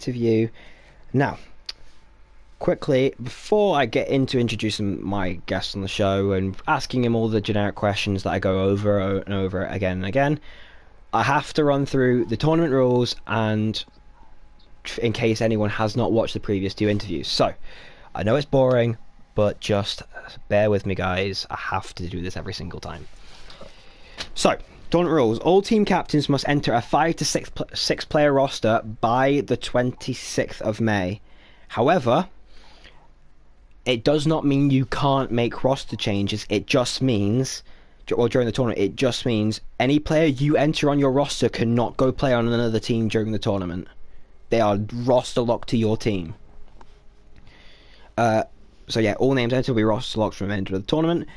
interview. Now, quickly, before I get into introducing my guest on the show and asking him all the generic questions that I go over and over again and again, I have to run through the tournament rules, and in case anyone has not watched the previous 2 interviews. So, I know it's boring, but just bear with me, guys. I have to do this every single time. So, tournament rules. All team captains must enter a 5 to 6 player roster by the 26th of May. However, it does not mean you can't make roster changes. It just means, or during the tournament, it just means any player you enter on your roster cannot go play on another team during the tournament. They are roster locked to your team. So yeah, all names entered will be roster locked from the end of the tournament.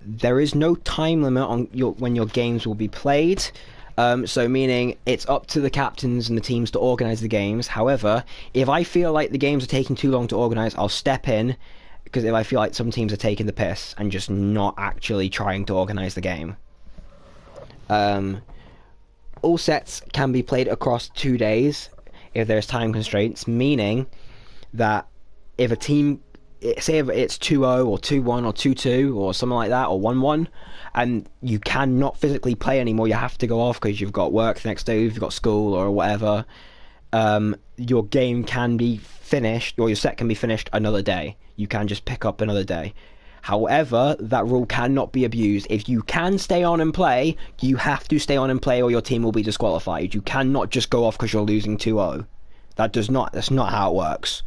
There is no time limit on when your games will be played. So meaning it's up to the captains and the teams to organise the games. However, if I feel like the games are taking too long to organise, I'll step in, because if I feel like some teams are taking the piss and just not actually trying to organise the game. All sets can be played across 2 days if there's time constraints, meaning that if a team, say if it's 2-0 or 2-1 or 2-2 or something like that, or 1-1, and you cannot physically play anymore, you have to go off because you've got work the next day, you've got school or whatever, your game can be finished, or your set can be finished another day. You can just pick up another day. However, that rule cannot be abused. If you can stay on and play, you have to stay on and play, or your team will be disqualified. You cannot just go off because you're losing 2-0. That's not how it works.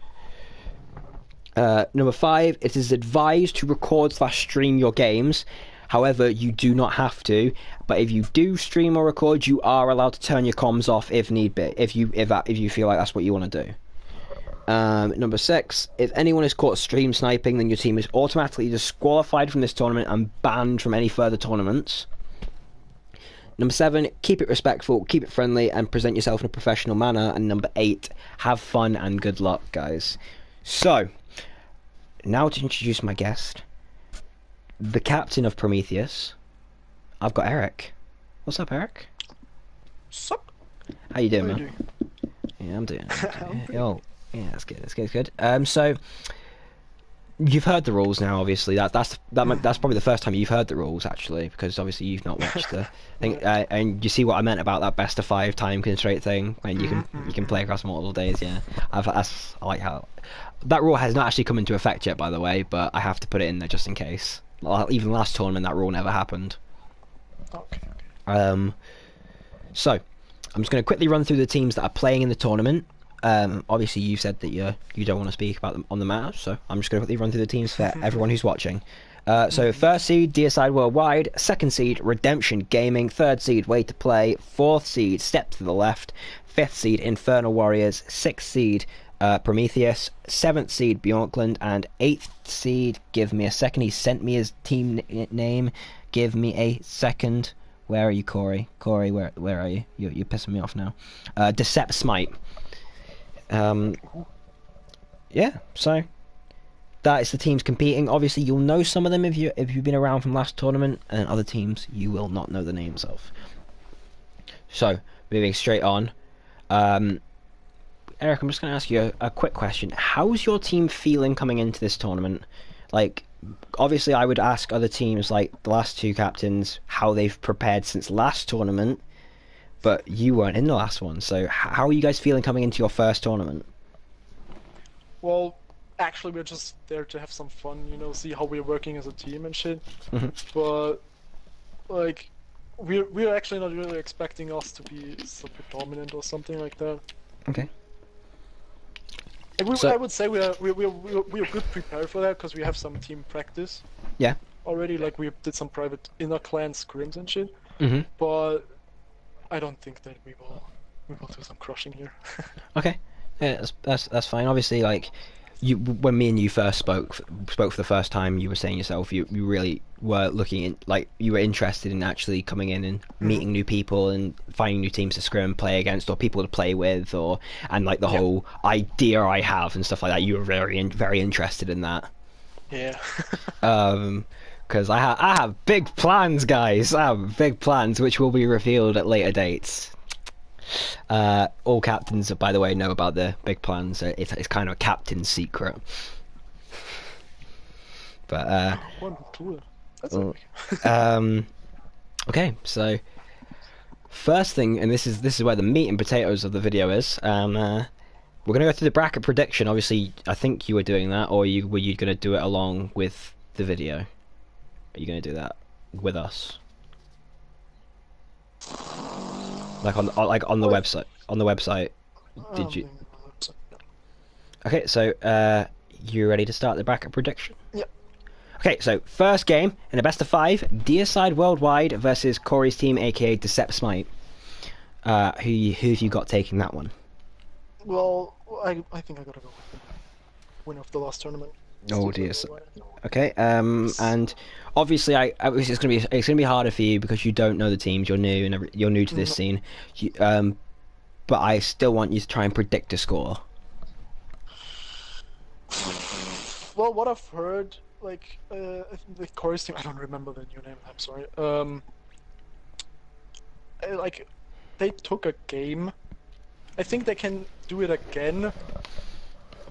Number 5, it is advised to record/stream your games. However, you do not have to. But if you do stream or record, you are allowed to turn your comms off if need be. If you feel like that's what you want to do. Number 6, if anyone is caught stream sniping, then your team is automatically disqualified from this tournament and banned from any further tournaments. Number 7, keep it respectful, keep it friendly, and present yourself in a professional manner. And number 8, have fun and good luck, guys. So, now to introduce my guest, the captain of Prometheus. I've got Eric. What's up, Eric? Sup? How you doing, How man? you doing? Yeah, I'm doing. Oh, yeah, that's good. That's good. So you've heard the rules now. Obviously, that's probably the first time you've heard the rules, actually, because obviously you've not watched the thing. And you see what I meant about that best of 5 time constraint thing, and you can play across multiple days. Yeah, I like how that rule has not actually come into effect yet, by the way, but I have to put it in there just in case. Even last tournament, that rule never happened. Okay. So I'm just going to quickly run through the teams that are playing in the tournament. Obviously, you said that you don't want to speak about them on the matter, so I'm just going to quickly run through the teams for everyone who's watching. So, first seed, Deicide Worldwide. Second seed, Redemption Gaming. Third seed, Way to Play. Fourth seed, Step to the Left. Fifth seed, Infernal Warriors. Sixth seed, Prometheus. Seventh seed, Bjorkland. And eighth seed, give me a second. He sent me his team name. Give me a second. Where are you, Corey? Corey, where are you? You're pissing me off now. Decept Smite. Yeah, so that is the teams competing. Obviously, you'll know some of them if you've been around from last tournament, and other teams you will not know the names of. So, moving straight on, Eric, I'm just going to ask you a quick question. How's your team feeling coming into this tournament? Like, obviously, I would ask other teams, like the last 2 captains, how they've prepared since last tournament. But you weren't in the last one, so how are you guys feeling coming into your first tournament? Well, actually, we're just there to have some fun, see how we're working as a team and shit. But, like, we're actually not really expecting us to be super dominant or something like that. Okay. And I would say we're good prepared for that because we have some team practice. Yeah. Already, like we did some private inner clan scrims and shit. Mm-hmm. But I don't think that we will do some crushing here. Okay, yeah, that's fine. Obviously, like when me and you first spoke for the first time, you were saying yourself you really were looking in, like you were interested in actually coming in and meeting new people and finding new teams to scrim, play against, or people to play with, and like the whole idea I have and stuff like that. You were very interested in that. Yeah. Because I have big plans, guys. I have big plans which will be revealed at later dates. All captains, by the way, know about the big plans. So it's kind of a captain's secret. But One tool. That's well, okay. okay, so first thing, and this is where the meat and potatoes of the video is. We're gonna go through the bracket prediction. Obviously, I think you were doing that, or were you gonna do it along with the video? Are you gonna do that with us? Like on the Well, website. On the website, did you? um, Okay, so you ready to start the bracket prediction? yeah. Okay, so first game in a best of 5, Deicide Worldwide versus Corey's team, aka Decept Smite. Who have you got taking that one? Well, I think I gotta go with the winner of the last tournament. Oh dear. Okay, and obviously, it's gonna be harder for you because you don't know the teams. You're new and you're new to this scene. But I still want you to try and predict a score. Well, what I've heard, like, I think the chorus team, I don't remember the new name, I'm sorry. Like, they took a game. I think they can do it again,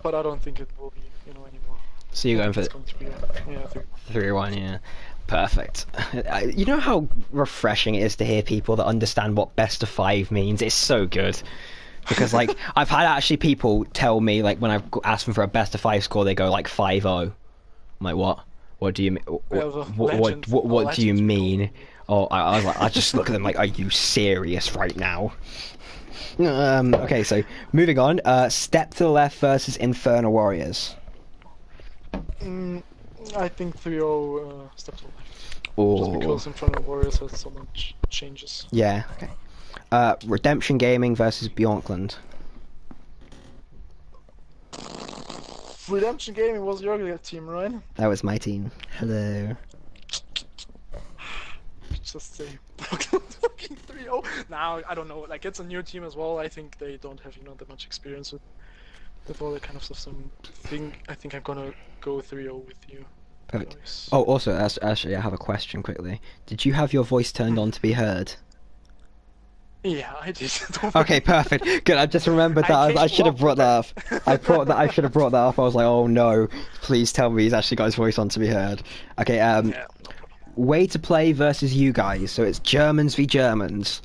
but I don't think it will be, anymore. So you're going for It's going to be, 3-1, yeah. Perfect. You know how refreshing it is to hear people that understand what best of 5 means? It's so good. Because, like, I've had actually people tell me, like, when I've asked them for a best of 5 score, they go, like, 5-0. I'm like, what? What do you mean? What do you mean? Oh, I was like, I just look at them like, are you serious right now? Okay, so moving on. Step to the Left versus Infernal Warriors. I think 3-0 Step to the Left. Oh. Just because Infernal Warriors has so much changes. Yeah, okay. Redemption Gaming versus Bjorkland. Redemption Gaming was your team, right? That was my team. Hello. Just say fucking 3-0. Now, I don't know. Like, it's a new team as well. I think they don't have, that much experience with all that kind of stuff. So I think I'm gonna go 3-0 with you. Perfect. Guys. Oh, also, actually, I have a question quickly. Did you have your voice turned on to be heard? Yeah, I did. Okay, perfect. Good. I just remembered that. I should have brought that up. I should have brought that up. I was like, oh no! Please tell me he's actually got his voice on to be heard. Okay. Yeah, no problem. Way to Play versus you guys. So it's Germans v Germans.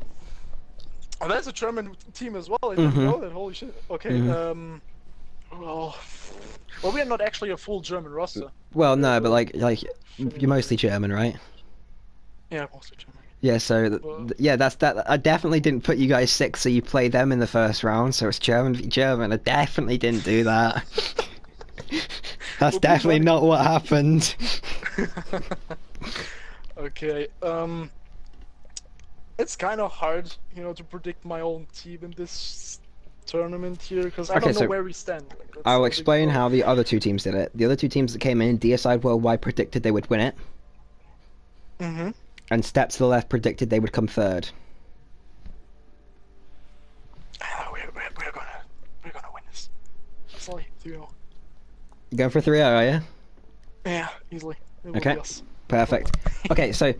Oh, that's a German team as well. I didn't know that. Holy shit. Okay. Well, we are not actually a full German roster. Well, no, but like you're mostly German, right? Yeah, mostly German. Yeah, so yeah, that's that. I definitely didn't put you guys 6, so you play them in the first round. So it's German v German. I definitely didn't do that. That's definitely not what happened. Okay. It's kind of hard, to predict my own team in this tournament here because I don't know where we stand. Like, I'll explain how the other 2 teams did it. The other 2 teams that came in, Deicide Worldwide predicted they would win it. And Step to the Left predicted they would come 3rd. We're gonna win this. Easily, 3-0. You going for 3-0, are you? Yeah, easily. Okay, perfect. Okay, so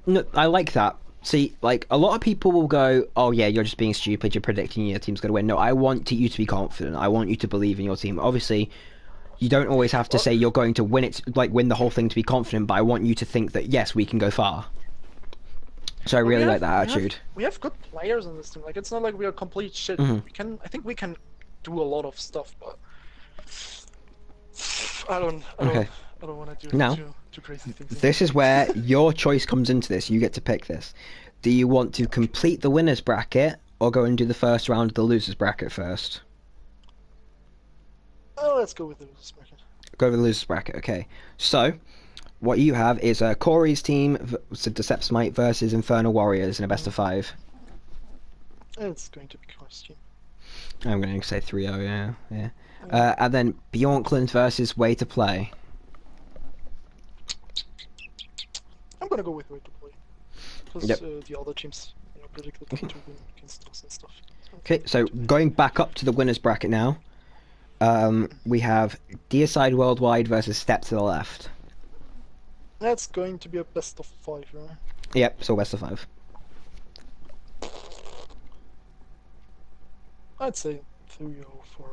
no, I like that. See, like, a lot of people will go, oh yeah, you're just being stupid, you're predicting your team's going to win. No, I want you to be confident. I want you to believe in your team. Obviously, you don't always have to say you're going to win it, like win the whole thing to be confident, but I want you to think that, yes, we can go far. So I really like that attitude. We have good players in this team. Like, it's not like we are complete shit. I think we can do a lot of stuff, but I don't want to do too crazy things. This is where your choice comes into this. You get to pick this. Do you want to complete the winners bracket or go and do the first round of the losers bracket first? Oh, let's go with the losers bracket. Go with the losers bracket, okay. So, what you have is Corey's team, Decept Smite versus Infernal Warriors in a best of 5. It's going to be Corey's team. I'm going to say 3-0, yeah. And then Bjorkland versus Way to Play. I'm going to go with Way to Play. Because the other teams predicted to win against us and stuff. Okay, so going back up to the winners bracket now. We have Deicide Worldwide versus Step to the Left. That's going to be a best of 5, right? Yep, so best of 5. I'd say 3-0 for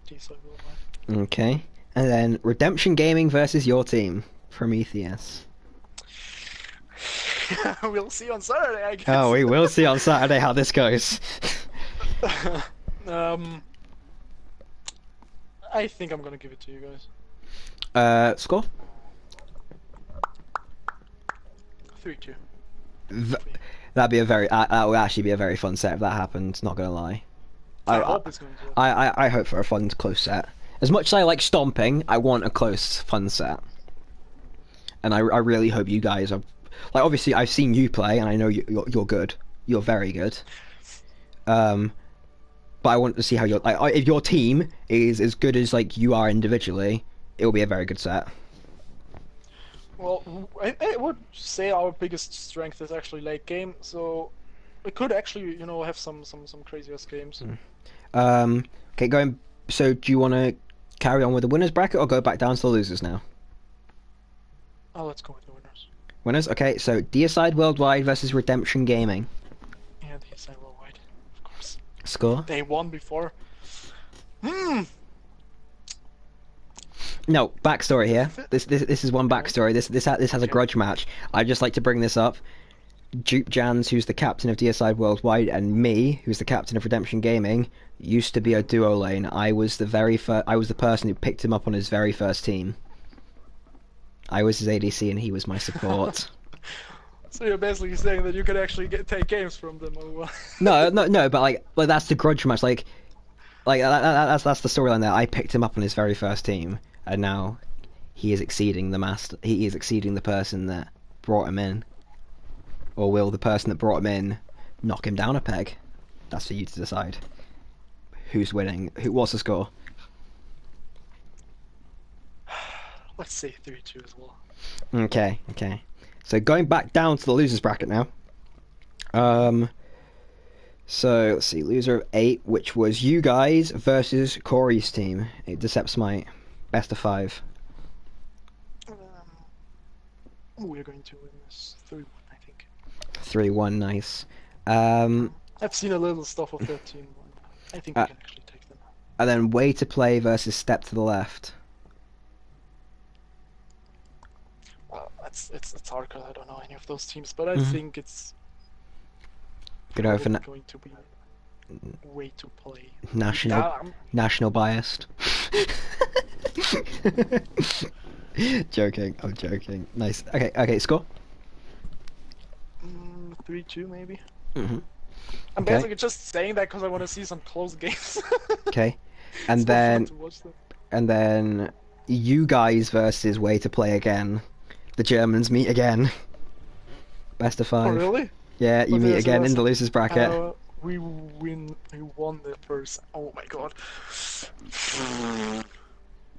D-side worldwide. Okay. And then Redemption Gaming versus your team, Prometheus. We'll see on Saturday, I guess. Oh, we will see on Saturday how this goes. I think I'm gonna give it to you guys. Score? 3-2. That'd be a very. That would actually be a very fun set if that happened. Not gonna lie. I hope it's going to. I hope for a fun, close set. As much as I like stomping, I want a close, fun set. And I really hope you guys are. Like, obviously, I've seen you play, and I know you're good. You're very good. But I want to see how if your team is as good as like you are individually, it will be a very good set. Well, I would say our biggest strength is actually late game, so we could actually, have some crazy ass games. Okay, going. So, do you want to carry on with the winners bracket or go back down to the losers now? Oh, let's go with the winners. Winners. Okay, so Deicide Worldwide versus Redemption Gaming. Yeah, DSI worldwide, of course. Score? They won before. No, backstory here. This is one backstory. This has a grudge match. I'd just like to bring this up. Dupe Jans, who's the captain of Deicide Worldwide, and me, who's the captain of Redemption Gaming, used to be a duo lane. I was the person who picked him up on his very first team. I was his ADC and he was my support. So you're basically saying that you could actually take games from them, or what? No, but like that's the grudge match. Like that's the storyline there. I picked him up on his very first team, and now he is exceeding the master. He is exceeding the person that brought him in. Or will the person that brought him in knock him down a peg? That's for you to decide. Who's winning? What's the score? Let's say 3-2 as well. Okay. So going back down to the losers bracket now. So let's see, loser of 8, which was you guys versus Corey's team. It Decepts Might. Best of 5. We're going to win this 3-1, I think. 3-1, nice. I've seen a little stuff of that team. I think we can actually take them. And then Way to Play versus Step to the Left. Well, it's hard because I don't know any of those teams, but I think it's Good over going to be Way to Play. National biased. Joking, I'm joking. Nice. Okay, score? 3-2 maybe. I'm I'm basically just saying that because I want to see some close games. Okay. And then you guys versus Way to Play again. The Germans meet again. Best of 5. Oh, really? Yeah, you meet again in the losers bracket. We won the first. Oh my god.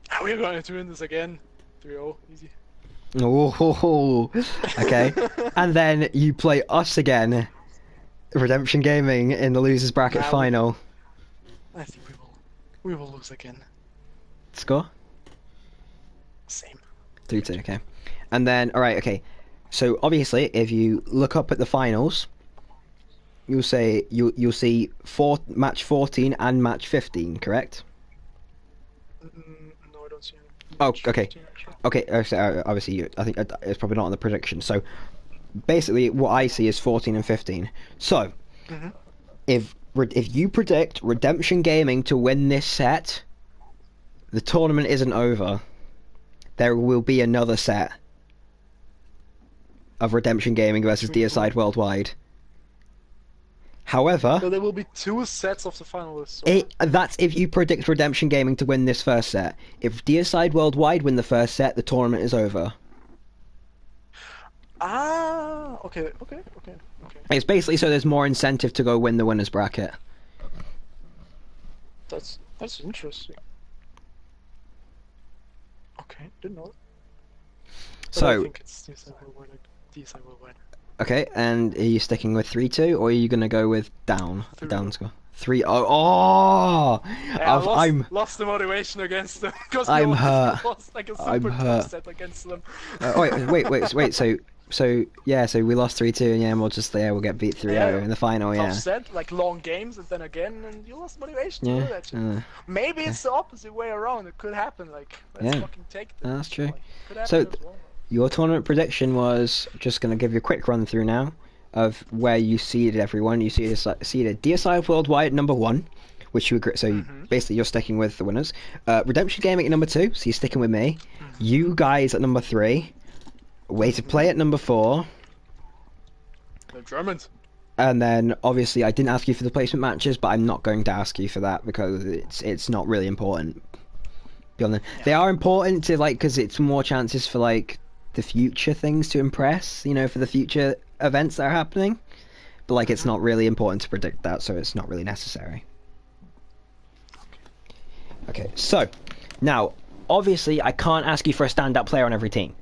How are we going to win this again? 3-0, easy. Oh, okay. And then you play us again, Redemption Gaming, in the losers bracket final. I think we will lose again. Score? Same. 3-2, okay. And then, alright, okay. So obviously, if you look up at the finals, you'll see match 14 and match 15, correct? No, I don't see any. Oh, okay. Okay, so obviously, I think it's probably not on the prediction. So, basically, what I see is 14 and 15. So, if you predict Redemption Gaming to win this set, the tournament isn't over. There will be another set of Redemption Gaming versus Deicide Worldwide. However, so there will be 2 sets of the finalists. So that's if you predict Redemption Gaming to win this first set. If Deicide Worldwide win the first set, the tournament is over. Okay. It's basically so there's more incentive to go win the winners bracket. That's interesting. Okay, didn't know it. But So, I think it's DSI Worldwide. Okay, and are you sticking with 3-2, or are you gonna go with down score? 3-0. Oh! Yeah, I lost the motivation against them because I'm hurt. lost like a I'm super hurt. set against them. Wait. So So we lost 3-2, and we'll just we'll get beat 3-0 in the final. Tough Yeah. set, like long games, and then again, and you lost motivation to Yeah. do that shit. Maybe okay. it's the opposite way around. It could happen. Like, let's fucking take it. That's true. Like, could happen So as well. your tournament prediction was, just gonna give you a quick run through now of where you seeded everyone. You seeded DSI Worldwide at number 1, which you agree. So basically, you're sticking with the winners. Redemption Gaming at number 2, so you're sticking with me. You guys at number 3. Way to Play at number 4. The Germans. And then obviously I didn't ask you for the placement matches, but I'm not going to ask you for that because it's not really important. They are important to because it's more chances for the future things to impress, for the future events that are happening. But it's not really important to predict that, so it's not really necessary. Okay, so now obviously I can't ask you for a standout player on every team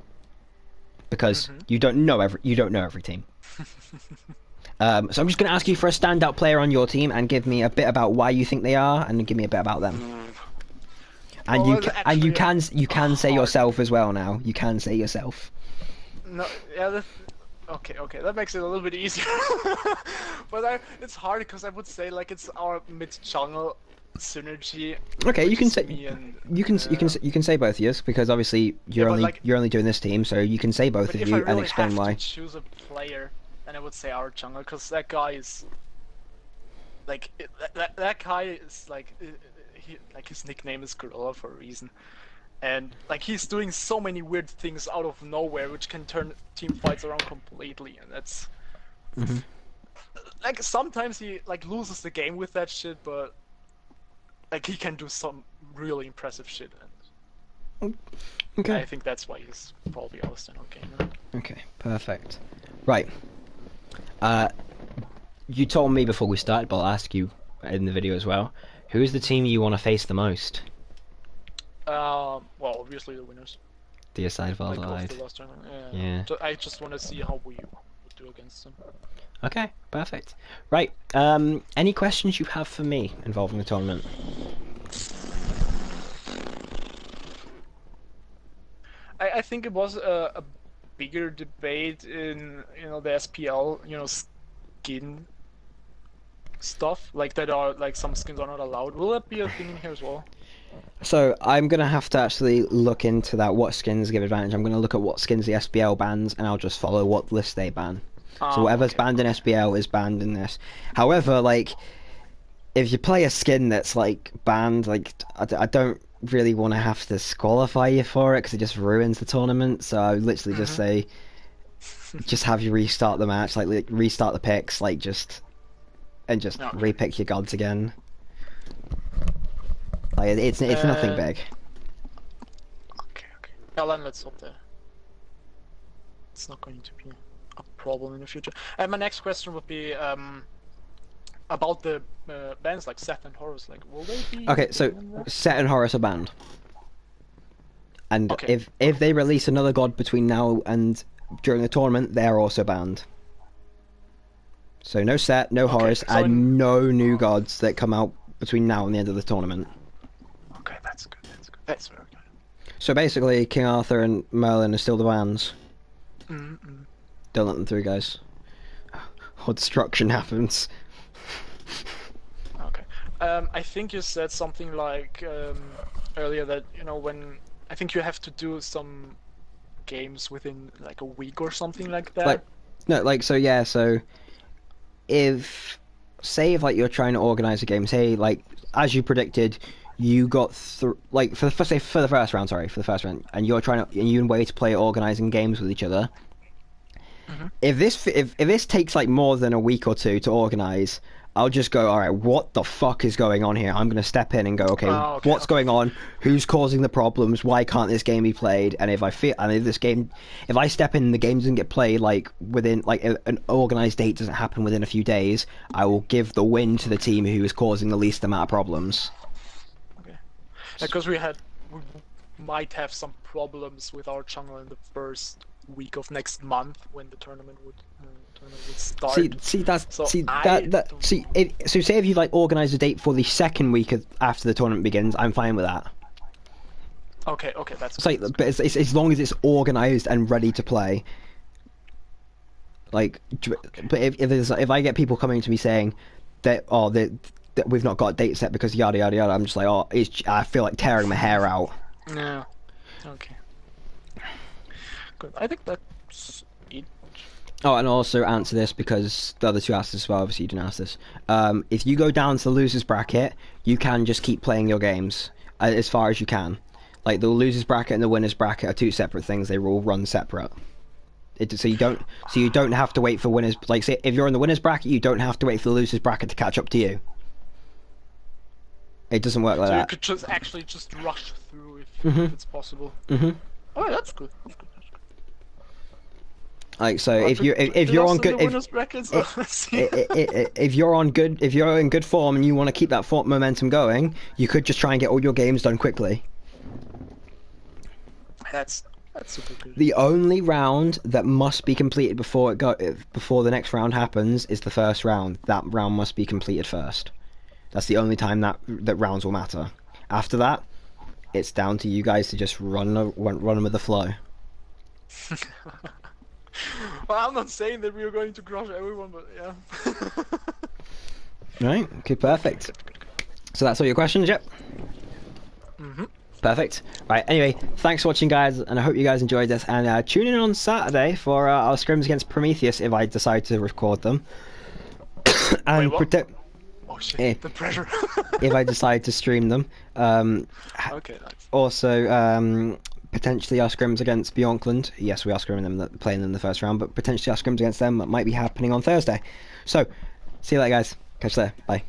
because you don't know every team. So I'm just going to ask you for a standout player on your team and give me a bit about why you think they are, and give me a bit about them. And you can say yourself as well now. You can say yourself. No, yeah. Okay, that makes it a little bit easier. But it's hard because I would say it's our mid jungle synergy. Okay, you can say you can say both of yours because obviously you're only doing this team, so you can say both of you and explain why. If I really have to choose a player, then I would say our jungle because that guy is that guy is his nickname is Gorilla for a reason, and he's doing so many weird things out of nowhere which can turn team fights around completely, and that's sometimes he loses the game with that shit, but he can do some really impressive shit, and okay. I think that's why he's probably our standout gamer. Okay, perfect. Right. You told me before we started, but I'll ask you in the video as well. Who's the team you want to face the most? Well, obviously the winners. DSI Worldwide. Yeah. I just want to see how we would do against them. Okay, perfect. Right. Any questions you have for me involving the tournament? I think it was a bigger debate in the SPL skin stuff that are some skins are not allowed. Will that be a thing in here as well? So I'm gonna have to actually look into that. What skins give advantage? I'm gonna look at what skins the SPL bans, and I'll just follow what list they ban. So whatever's banned in SPL is banned in this. However, if you play a skin that's banned, I don't really want to have to disqualify you for it because it just ruins the tournament. So I would literally just say, just have you restart the match, restart the picks, repick your gods again. It's nothing big. Okay. Well, then let's hope that it's not going to be a problem in the future. And my next question would be about the bands like Seth and Horus. Will they be? Okay, so Seth and Horus are banned. And if they release another god between now and during the tournament, they're also banned. So no Seth, no Horus, and no new gods that come out between now and the end of the tournament. Okay, that's good. That's very good. So basically, King Arthur and Merlin are still the bans. Don't let them through, guys. Or destruction happens. Okay. I think you said something earlier that when I think you have to do some games within a week or something like that. So if you're trying to organize a game, say as you predicted, you got for the first round, and you're and you and Way to Play organizing games with each other. If this takes more than a week or two to organize, I'll just go, all right, what the fuck is going on here? I'm going to step in and go, what's going on? Who's causing the problems? Why can't this game be played? And if I step in and the game doesn't get played within an organized date doesn't happen within a few days, I will give the win to the team who is causing the least amount of problems. Okay. Because we might have some problems with our jungle in the first week of next month when the tournament would start. So say if you organize a date for the second week after the tournament begins, I'm fine with that. Okay, that's good. But it's as long as it's organized and ready to play. Like, but if I get people coming to me saying that that we've not got a date set because yada yada yada, I'm just like, oh, I feel like tearing my hair out. Yeah. Okay. Good. I think that's it. Oh, and also answer this because the other two asked this as well. Obviously, you didn't ask this. If you go down to the losers bracket, you can just keep playing your games as far as you can. Like the losers bracket and the winners bracket are two separate things. They all run separate. So you don't have to wait for winners. Like, say if you're in the winners bracket, you don't have to wait for the losers bracket to catch up to you. It doesn't work like So that. you could just rush through if it's possible. Mhm. Oh, that's good. That's good. Like, so if you're on good if you're in good form and you want to keep that momentum going, you could just try and get all your games done quickly. That's super good. The only round that must be completed before the next round happens is the first round. That round must be completed first. That's the only time that rounds will matter. After that, it's down to you guys to just run them with the flow. Well, I'm not saying that we are going to crush everyone, but yeah. Right. Okay. Perfect. So that's all your questions. Yep. Perfect. Right. Anyway, thanks for watching, guys, and I hope you guys enjoyed this. And tune in on Saturday for our scrims against Prometheus if I decide to record them. And protect. Oh shit! The pressure. If I decide to stream them. Okay. Nice. Also, potentially our scrims against Bjorkland. Yes, we are scrimming them, playing them in the first round, but potentially our scrims against them might be happening on Thursday. So, see you later, guys. Catch you there. Bye.